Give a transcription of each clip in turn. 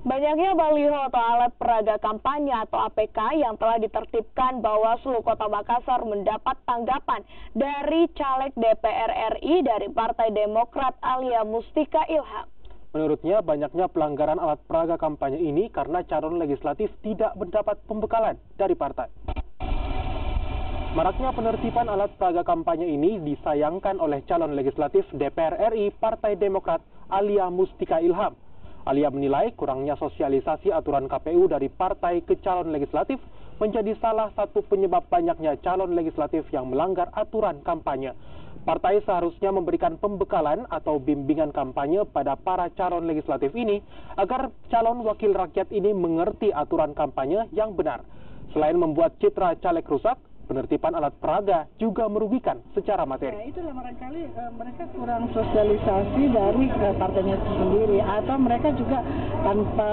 Banyaknya baliho atau alat peraga kampanye atau APK yang telah ditertibkan Bawaslu Kota Makassar mendapat tanggapan dari caleg DPR RI dari Partai Demokrat Alia Mustika Ilham. Menurutnya, banyaknya pelanggaran alat peraga kampanye ini karena calon legislatif tidak mendapat pembekalan dari partai. Maraknya penertiban alat peraga kampanye ini disayangkan oleh calon legislatif DPR RI Partai Demokrat Alia Mustika Ilham. Alia menilai kurangnya sosialisasi aturan KPU dari partai ke calon legislatif menjadi salah satu penyebab banyaknya calon legislatif yang melanggar aturan kampanye. Partai seharusnya memberikan pembekalan atau bimbingan kampanye pada para calon legislatif ini agar calon wakil rakyat ini mengerti aturan kampanye yang benar. Selain membuat citra caleg rusak, penertiban alat peraga juga merugikan secara materi. Ya, itulah barangkali mereka kurang sosialisasi dari partainya sendiri, atau mereka juga tanpa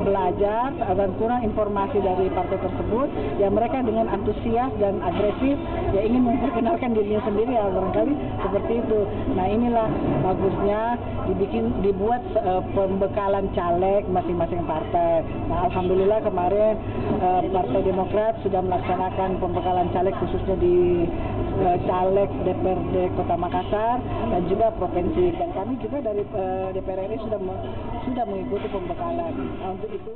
belajar dan kurang informasi dari partai tersebut. Ya, mereka dengan antusias dan agresif ya ingin memperkenalkan dirinya sendiri, ya barangkali seperti itu. Nah, inilah bagusnya dibuat pembekalan caleg masing-masing partai. Nah, alhamdulillah kemarin Partai Demokrat sudah melaksanakan pembekalan caleg khususnya di caleg DPRD Kota Makassar dan juga provinsi, dan kami juga dari DPR RI sudah mengikuti pembekalan. Nah, untuk itu